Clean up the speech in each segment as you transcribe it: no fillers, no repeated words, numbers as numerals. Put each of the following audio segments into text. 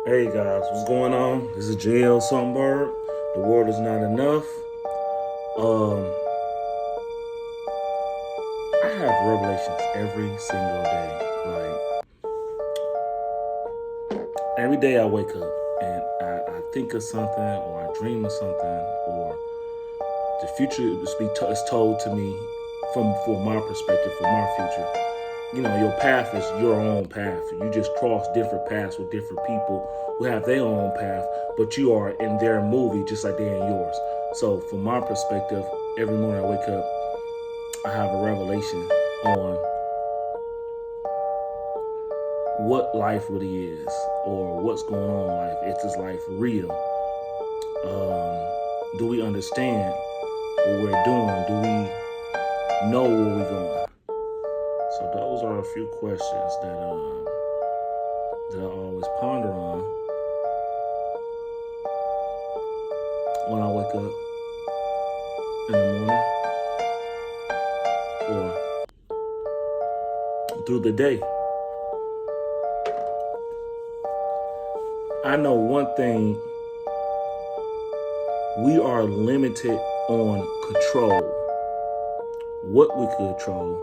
Hey guys, what's going on? This is JL Sunbird. The world is not enough. Um, I have revelations every single day. Every day I wake up and I think of something, or I dream of something, or the future is told to me from my perspective, from my future. You know, your path is your own path. You just cross different paths with different people who have their own path, but you are in their movie just like they're in yours. So from my perspective, every morning I wake up, I have a revelation on what life really is, or what's going on in life. Is this life real? Do we understand what we're doing? Do we know where we're going? So those are a few questions that I always ponder on when I wake up in the morning or through the day. I know one thing: we are limited on control. What we control,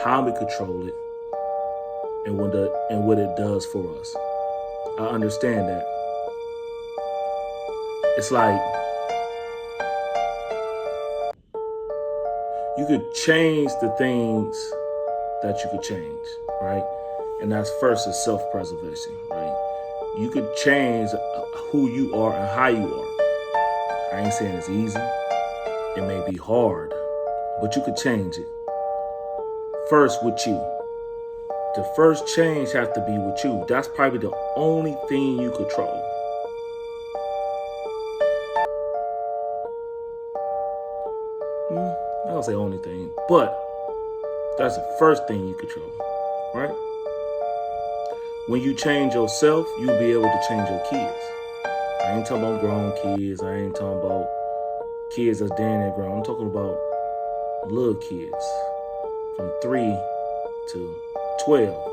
how we control it, and what it does for us. I understand that. It's like you could change the things that you could change, right? And that's first is self-preservation, right? You could change who you are and how you are. I ain't saying it's easy. It may be hard, but you could change it. First with you. The first change has to be with you. That's probably the only thing you control. I don't say only thing, but that's the first thing you control, right? When you change yourself, you'll be able to change your kids. I ain't talking about grown kids. I ain't talking about kids that's damn near grown. I'm talking about little kids from 3 to 12.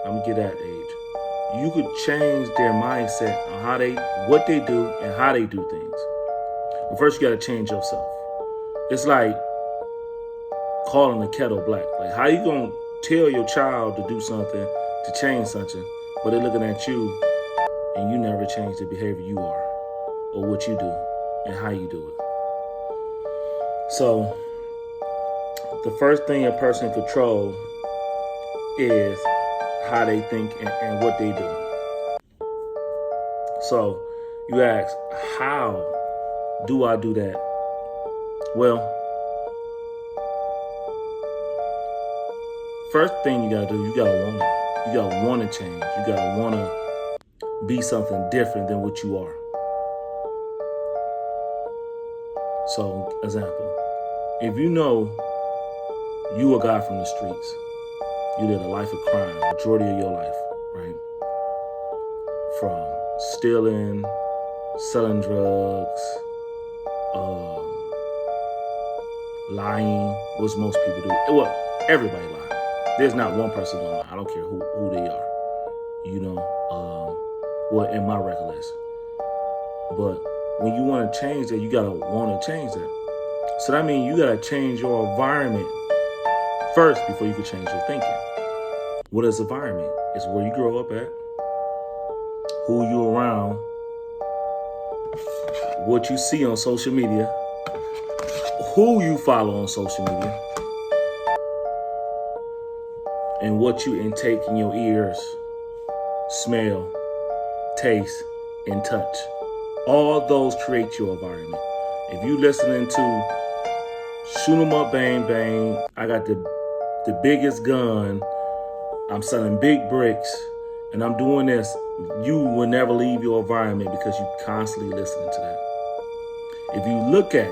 I'm gonna get that age. You could change their mindset on what they do and how they do things. But first, you gotta change yourself. It's like calling the kettle black. Like, how you gonna tell your child to do something, to change something, but they're looking at you and you never change the behavior you are, or what you do and how you do it. So the first thing a person control is how they think and what they do. So you ask, how do I do that? Well, first thing you gotta do, you gotta want it. You gotta want to change. You gotta want to be something different than what you are. So, example, if you know you a guy from the streets, you live a life of crime, majority of your life, right? From stealing, selling drugs, lying, which most people do. Well, everybody lie. There's not one person don't lie. I don't care who they are. You know, well, in my recollection. But when you want to change that, you gotta want to change that. So that means you gotta change your environment first before you can change your thinking. What is environment? It's where you grow up at, who you're around, what you see on social media, who you follow on social media, and what you intake in your ears, smell, taste, and touch. All those create your environment. If you listening to shoot 'em up, bang, bang, I got the biggest gun, I'm selling big bricks, and I'm doing this, you will never leave your environment because you constantly listening to that. If you look at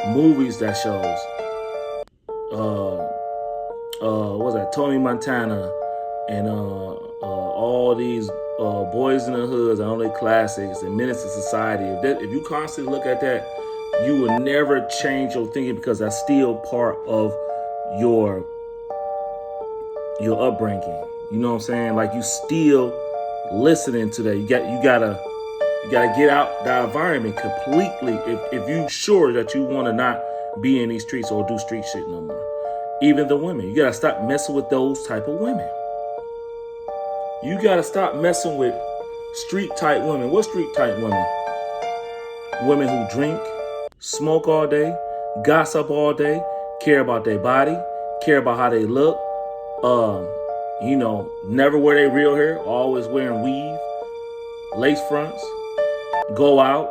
movies that shows, what's that, Tony Montana and all these Boys in the Hoods, I know they classics, and Menace to Society. If you constantly look at that, you will never change your thinking because that's still part of your upbringing. You know what I'm saying? Like, you still listening to that. You gotta get out the environment completely if you sure that you want to not be in these streets or do street shit no more. Even the women, you gotta stop messing with those type of women. You gotta stop messing with street type women. What street type women? Women who drink, smoke all day, gossip all day, care about their body, care about how they look, never wear their real hair, always wearing weave, lace fronts, go out.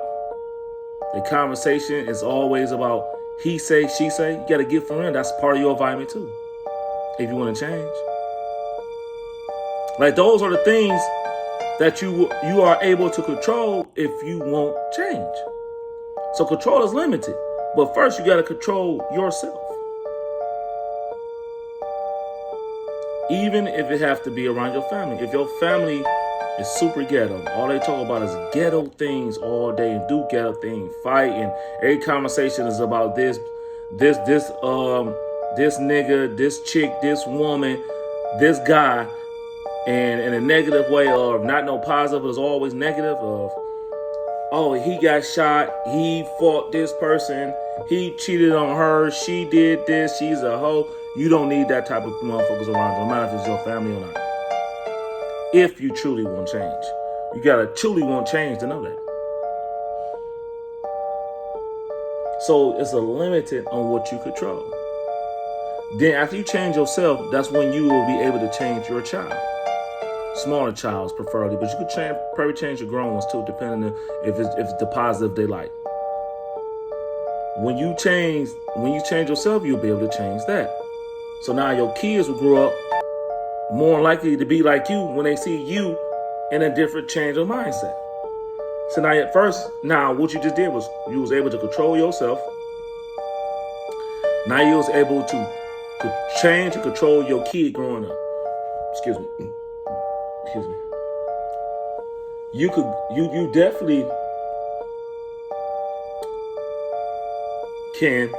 The conversation is always about he say, she say. You got to get from them. That's part of your environment too, if you want to change. Like, those are the things that you are able to control if you won't change. So control is limited. But first, you got to control yourself. Even if it have to be around your family. If your family is super ghetto, all they talk about is ghetto things all day and do ghetto things, fight, and every conversation is about this nigga, this chick, this woman, this guy, and in a negative way of not no positive, it's always negative of, oh, he got shot, he fought this person, he cheated on her, she did this, she's a hoe. You don't need that type of motherfuckers around you, no matter if it's your family or not. If you truly want change. You gotta truly want change to know that. So it's a limited on what you control. Then after you change yourself, that's when you will be able to change your child. Smaller childs preferably, but you could probably change your grown ones too, depending on if it's the positive they like. When you change yourself, you'll be able to change that. So now your kids will grow up more likely to be like you when they see you in a different change of mindset. So now what you just did was you was able to control yourself. Now you was able to change and control your kid growing up. Excuse me. You definitely can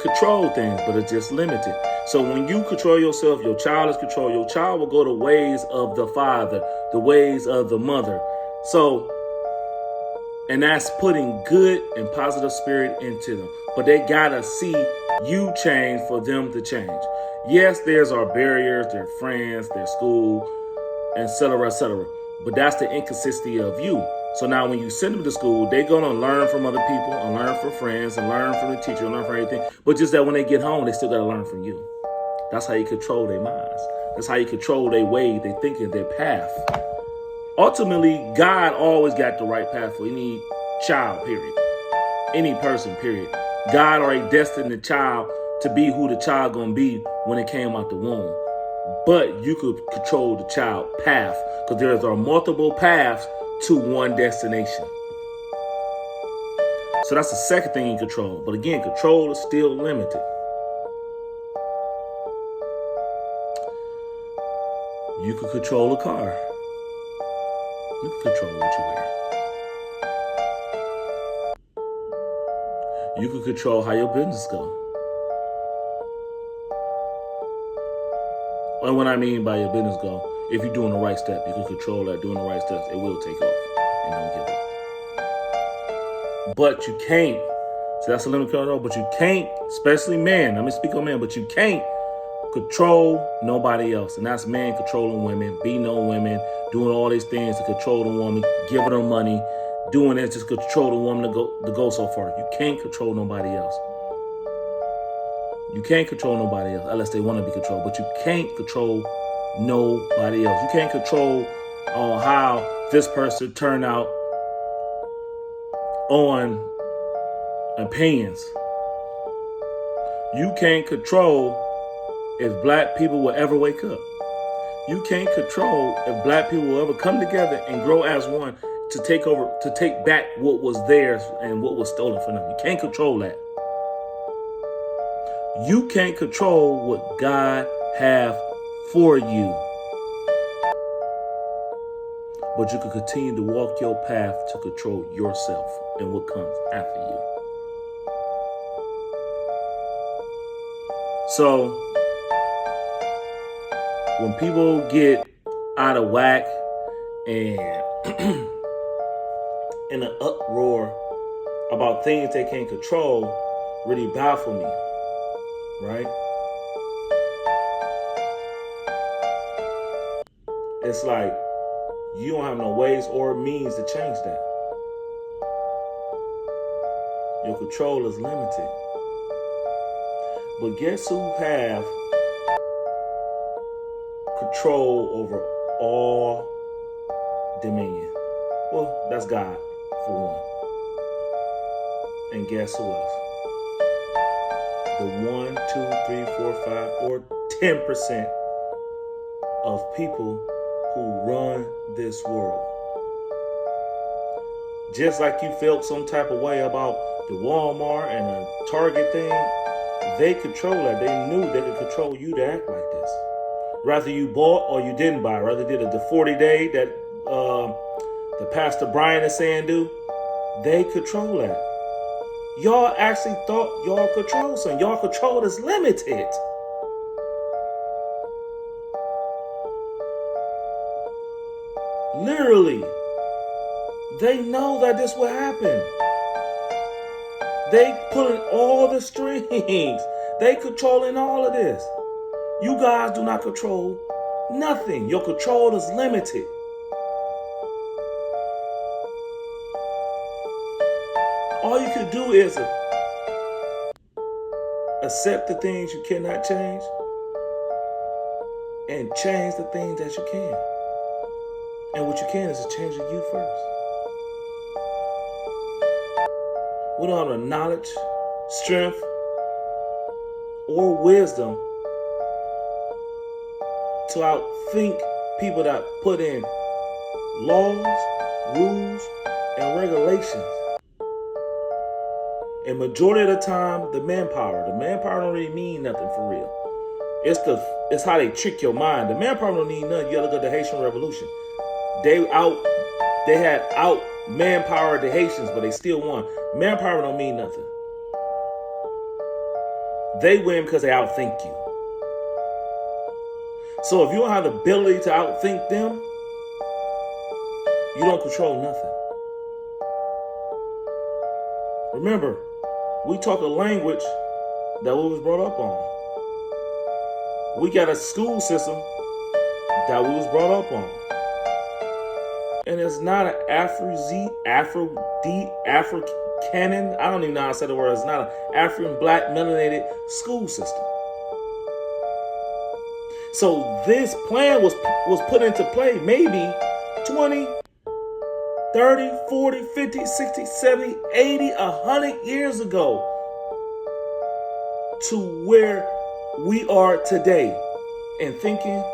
control things, but it's just limited. So when you control yourself, your child is controlled. Your child will go the ways of the father, the ways of the mother. So, and that's putting good and positive spirit into them. But they gotta see you change for them to change. Yes, there's our barriers, their friends, their school, etc., etc. But that's the inconsistency of you. So now when you send them to school, they're going to learn from other people and learn from friends and learn from the teacher and learn from everything. But just that when they get home, they still got to learn from you. That's how you control their minds. That's how you control their way, their thinking, their path. Ultimately, God always got the right path for any child, period. Any person, period. God already destined the child to be who the child going to be when it came out the womb. But you could control the child path because there are multiple paths to one destination. So that's the second thing you control. But again, control is still limited. You can control a car. You can control what you wear. You can control how your business goes. And what I mean by your business go, if you're doing the right step, you can control that. Doing the right steps, it will take off and don't give up. But you can't. So that's a limit control. But you can't, especially men. Let me speak on men. But you can't control nobody else, and that's men controlling women, beating on women, doing all these things to control the woman, giving her money, doing it to control the woman to go so far. You can't control nobody else. You can't control nobody else unless they want to be controlled, but you can't control nobody else. You can't control how this person turned out on opinions. You can't control if black people will ever wake up. You can't control if black people will ever come together and grow as one to take back what was theirs and what was stolen from them. You can't control that. You can't control what God have for you. But you can continue to walk your path to control yourself and what comes after you. So, when people get out of whack and in an uproar about things they can't control really baffle me, right? It's like you don't have no ways or means to change that. Your control is limited. But guess who have control over all dominion? Well, that's God, for one. And guess who else? The 1, 2, 3, 4, 5, or 10% of people who run this world. Just like you felt some type of way about the Walmart and the Target thing, they control that. They knew they could control you to act like this. Rather you bought or you didn't buy. Rather did the 40-day that the Pastor Brian is saying do. They control that. Y'all actually thought y'all control something. Y'all control is limited. Literally. They know that this will happen. They pulling all the strings. They controlling all of this. You guys do not control nothing. Your control is limited. All you can do is accept the things you cannot change and change the things that you can. And what you can is changing you first. We don't have the knowledge, strength, or wisdom to outthink people that put in laws, rules, and regulations. And majority of the time, the manpower don't really mean nothing for real. It's how they trick your mind. The manpower don't need nothing. You gotta look at the Haitian Revolution. They had out manpower the Haitians, but they still won. Manpower don't mean nothing. They win because they outthink you. So if you don't have the ability to outthink them, you don't control nothing. Remember, we talk a language that we was brought up on. We got a school system that we was brought up on. And it's not an African, I don't even know how to say the word. It's not an African black melanated school system. So this plan was put into play maybe 20, 30, 40, 50, 60, 70, 80, 100 years ago to where we are today, and thinking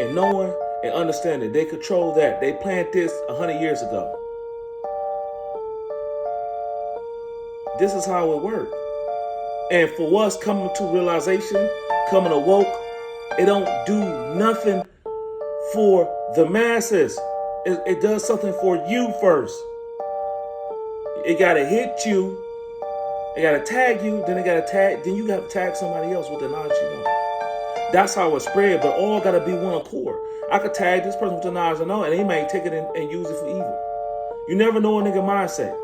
and knowing and understanding. They control that. They planned this 100 years ago. This is how it worked. And for us coming to realization, coming awoke, it don't do nothing for the masses. It does something for you first. It gotta hit you. It gotta tag you. Then you gotta tag somebody else with the knowledge you know. That's how it spread. But all gotta be one accord. I could tag this person with the knowledge I know, and they may take it and use it for evil. You never know a nigga mindset.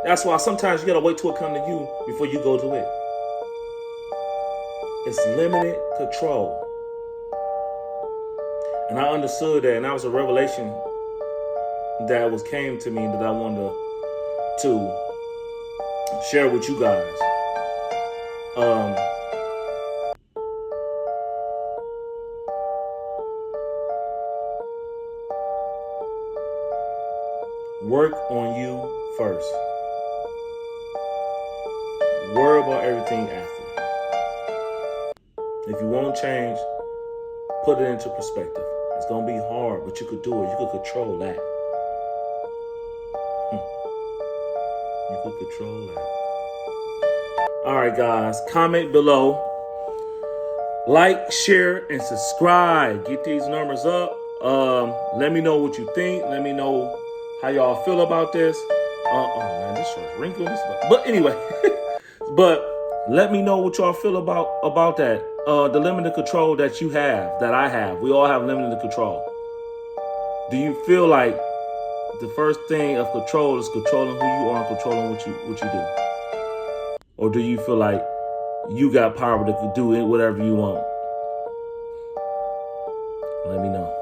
That's why sometimes you gotta wait till it come to you before you go to it. It's limited control. And I understood that, and that was a revelation that came to me that I wanted to share with you guys. Work on you first. Worry about everything after. If you won't change, put it into perspective. It's going to be hard, but you could do it. You could control that. You could control that. All right, guys. Comment below. Like, share, and subscribe. Get these numbers up. Let me know what you think. Let me know how y'all feel about this. Oh, man, this shirt's wrinkled. But anyway. But let me know what y'all feel about that. The limited control that you have, that I have. We all have limited control. Do you feel like the first thing of control is controlling who you are and controlling what you do? Or do you feel like you got power to do whatever you want? Let me know.